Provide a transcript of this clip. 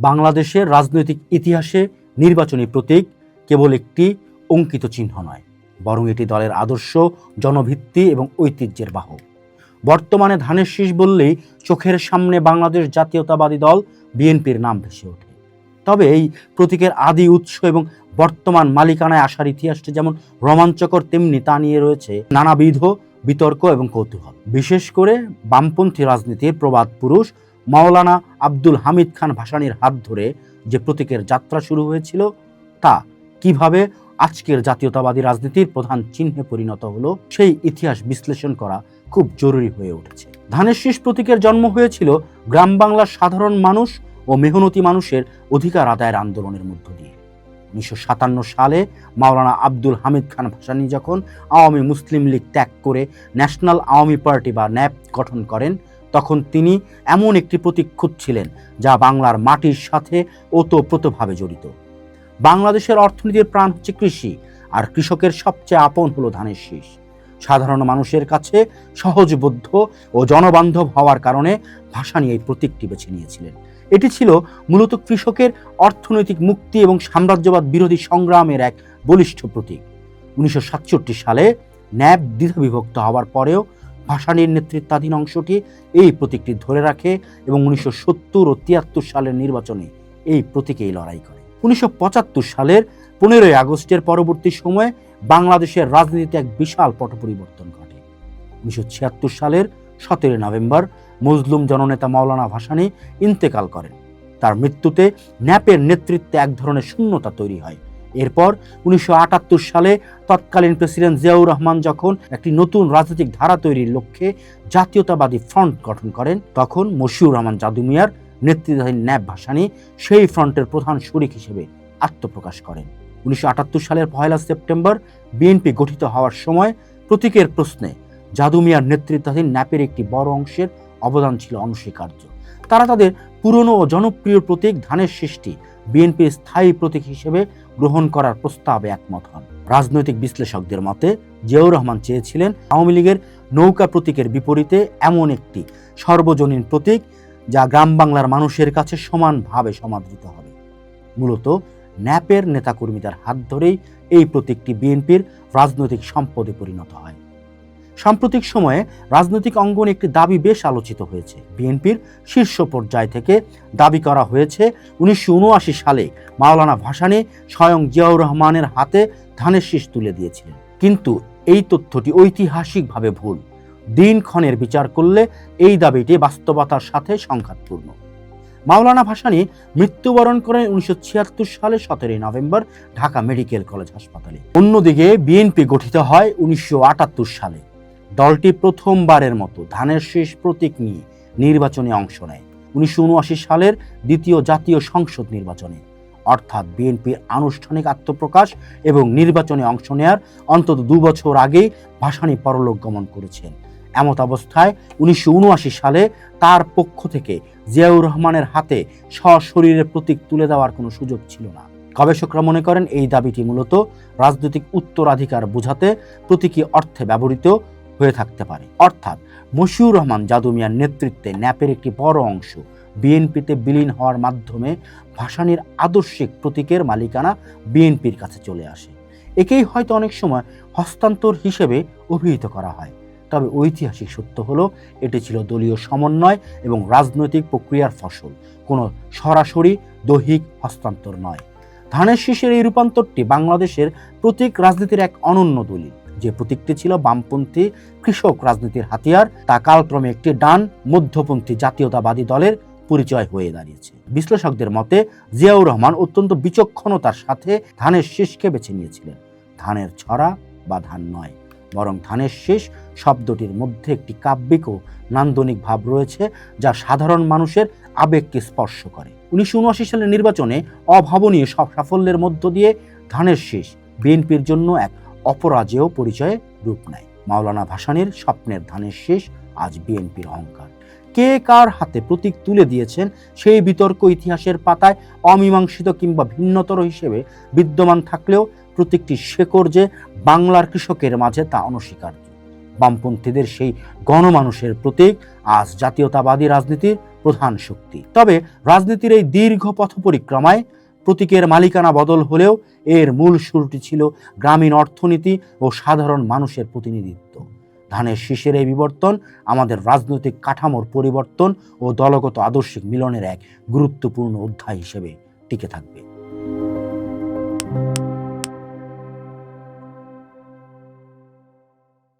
বাংলাদেশের রাজনৈতিক ইতিহাসে নির্বাচনী প্রতীক কেবল একটি অঙ্কিত চিহ্ন নয়, বরং এটি দলের আদর্শ, জনভিত্তি এবং ঐতিহ্যের বাহক। বর্তমানে ধানের শীষ বললেই চোখের সামনে বাংলাদেশ জাতীয়তাবাদী দল বিএনপির নাম ভেসে ওঠে। তবে এই প্রতীকের আদি উৎস এবং বর্তমান মালিকানায় আসার ইতিহাসটি যেমন রোমাঞ্চকর, তেমনি তা নিয়ে রয়েছে নানাবিধ বিতর্ক এবং কৌতূহল। বিশেষ করে বামপন্থী রাজনীতির প্রবাদ পুরুষ মাওলানা আব্দুল হামিদ খান ভাসানীর হাত ধরে যে প্রতীকের যাত্রা শুরু হয়েছিল, তা কিভাবে আজকের জাতীয়তাবাদী রাজনীতির প্রধান চিহ্নে পরিণত হলো, সেই ইতিহাস বিশ্লেষণ করা খুব জরুরি হয়ে উঠেছে। ধানের শীষ প্রতীকের জন্ম হয়েছিল গ্রাম বাংলার সাধারণ মানুষ ও মেহনতি মানুষের অধিকার আদায়ের আন্দোলনের মধ্য দিয়ে। 1957 সালে মাওলানা আব্দুল হামিদ খান ভাসানী যখন আওয়ামী মুসলিম লীগ ত্যাগ করে ন্যাশনাল আওয়ামী পার্টি বা ন্যাপ গঠন করেন, তখন তিনি এমন একটি প্রতীক খুঁজছিলেন যা বাংলার মাটির সাথে ওতপ্রোতভাবে জড়িত। বাংলাদেশের অর্থনীতির প্রাণ হচ্ছে কৃষি, আর কৃষকের সবচেয়ে আপন হলো ধানের শীষ। সাধারণ মানুষের কাছে সহজবোধ্য ও জনবান্ধব হওয়ার কারণে ভাসানী এই প্রতীকটি বেছে নিয়েছিলেন। এটি ছিল মূলত কৃষকের অর্থনৈতিক মুক্তি এবং সাম্রাজ্যবাদ বিরোধী সংগ্রামের এক বলিষ্ঠ প্রতীক। 1967 সালে ন্যাপ দ্বিধাবিভক্ত হওয়ার পরেও ভাসানীর নেতৃত্বাধীন অংশটি এই প্রতীকটি ধরে রাখে এবং 1970 ও 73 সালের নির্বাচনে এই প্রতীকেই লড়াই করে। 1975 সালের 15 আগস্টের পরবর্তী সময়ে বাংলাদেশের রাজনীতিতে এক বিশাল পট পরিবর্তন ঘটে। 1976 সালের 17 নভেম্বর মজলুম জননেতা মাওলানা ভাসানী ইন্তেকাল করেন। তার মৃত্যুতে ন্যাপের নেতৃত্বে এক ধরনের শূন্যতা তৈরি হয়। এরপর 1978 সালে তৎকালীন প্রেসিডেন্ট জিয়াউর রহমান যখন একটি নতুন রাজনৈতিক ধারা তৈরির লক্ষ্যে জাতীয়তাবাদী ফ্রন্ট গঠন করেন, তখন মশিউর রহমান জাদু মিয়ার নেতৃত্বাধীন ন্যাপ ভাসানী সেই ফ্রন্টের প্রধান শরিক হিসেবে আত্মপ্রকাশ করেন। 1978 সালের 1 সেপ্টেম্বর বিএনপি গঠিত হওয়ার সময় প্রতীকের প্রশ্নে জাদু মিয়ার নেতৃত্বাধীন ন্যাপের একটি বড় অংশের অবদান ছিল অনস্বীকার্য। তারা তাদের পুরনো ও জনপ্রিয় প্রতীক ধানের শীষটি বিএনপির স্থায়ী প্রতীক হিসেবে গ্রহণ করার প্রস্তাবে একমত হন। রাজনৈতিক বিশ্লেষকদের মতে জিয়াউর রহমান চেয়েছিলেন আওয়ামী লীগের নৌকা প্রতীকের বিপরীতে এমন একটি সর্বজনীন প্রতীক যা গ্রাম বাংলার মানুষের কাছে সমানভাবে সমাদৃত হবে। মূলত ন্যাপের নেতাকর্মীদের হাত ধরেই এই প্রতীকটি বিএনপির রাজনৈতিক সম্পদে পরিণত হয়। সাম্প্রতিক সময়ে রাজনৈতিক অঙ্গনে একটি দাবি বেশ আলোচিত হয়েছে। বিএনপির শীর্ষ পর্যায় থেকে দাবি করা হয়েছে 1979 সালে মাওলানা ভাসানী স্বয়ং জিয়াউর রহমানের হাতে ধানের শীষ তুলে দিয়েছিলেন। কিন্তু এই তথ্যটি ঐতিহাসিকভাবে ভুল। দিনক্ষণের বিচার করলে এই দাবিটি বাস্তবতার সাথে সংঘাতপূর্ণ। মাওলানা ভাসানী মৃত্যুবরণ করেন 1976 সালে 17 নভেম্বর ঢাকা মেডিকেল কলেজ হাসপাতালে। অন্যদিকে বিএনপি গঠিত হয় 1978 সালে। দলটি প্রথমবারের মতো ধানের শীষ প্রতীক নিয়ে নির্বাচনে অংশ নেয় 1979 সালের দ্বিতীয় জাতীয় সংসদ নির্বাচনে, অর্থাৎ বিএনপির আনুষ্ঠানিক আত্মপ্রকাশ এবং নির্বাচনে অংশ নেয়ার অন্তত 2 বছর আগেই ভাসানী পরলোক গমন করেছেন। এমত অবস্থায় 1979 সালে তার পক্ষ থেকে জিয়াউর রহমানের হাতে সশরীরে প্রতীক তুলে দেওয়ার কোনো সুযোগ ছিল না। গবেষকরা মনে করেন এই দাবিটি মূলত রাজনৈতিক উত্তরাধিকার বোঝাতে প্রতীকী অর্থে ব্যবহৃত হয়ে থাকতে পারে। অর্থাৎ মশিউর রহমান জাদু মিয়ার নেতৃত্বে ন্যাপের একটি বড় অংশ বিএনপিতে বিলীন হওয়ার মাধ্যমে ভাসানীর আদর্শিক প্রতীকের মালিকানা বিএনপির কাছে চলে আসে। একেই হয়তো অনেক সময় হস্তান্তর হিসেবে অভিহিত করা হয়। তবে ঐতিহাসিক সত্য হলো এটি ছিল দলীয় সমন্বয় এবং রাজনৈতিক প্রক্রিয়ার ফসল, কোনো সরাসরি দৈহিক হস্তান্তর নয়। ধানের শীষের এই রূপান্তরটি বাংলাদেশের প্রতীক রাজনীতির এক অনন্য দলিল। যে প্রতীকটি ছিল বামপন্থী কৃষক রাজনীতির হাতিয়ার, তা কালক্রমে একটি ডান মধ্যপন্থী জাতীয়তাবাদী দলের পরিচয় হয়ে দাঁড়িয়েছে। বিশ্লেষকদের মতে জিয়াউর রহমান অত্যন্ত বিচক্ষণতার সাথে ধানের শীষকে বেছে নিয়েছিলেন। ধানের ছড়া বা ধান নয়, বরং ধানের শীষ শব্দটির মধ্যে একটি কাব্যিক ও নান্দনিক ভাব রয়েছে যা সাধারণ মানুষের আবেগকে স্পর্শ করে। 1979 সালের নির্বাচনে অভাবনীয় সব সাফল্যের মধ্য দিয়ে ধানের শীষ বিএনপির জন্য এক অপরাজেয় পরিচয়ে রূপ নেয়। মাওলানা ভাসানীর স্বপ্নের ধানের শীষ আজ বিএনপির অহংকার। কে কার হাতে প্রতীক তুলে দিয়েছেন সেই বিতর্ক ইতিহাসের পাতায় অমীমাংসিত কিংবা ভিন্নতর হিসেবে বিদ্যমান থাকলেও প্রতীকটি শেকড় যে বাংলার কৃষকের মাঝে তা অনস্বীকার্য। বামপন্থীদের সেই গণমানুষের প্রতীক আজ জাতীয়তাবাদী রাজনীতির প্রধান শক্তি। তবে রাজনীতির এই দীর্ঘ পথ পরিক্রমায় প্রতীকের মালিকানা বদল হলেও এর মূল শুরুটি ছিল গ্রামীণ অর্থনীতি ও সাধারণ মানুষের প্রতিনিধিত্ব। ধানের শীষের এই বিবর্তন আমাদের রাজনৈতিক কাঠামোর পরিবর্তন ও দলগত আদর্শিক মিলনের এক গুরুত্বপূর্ণ অধ্যায় হিসেবে টিকে থাকবে।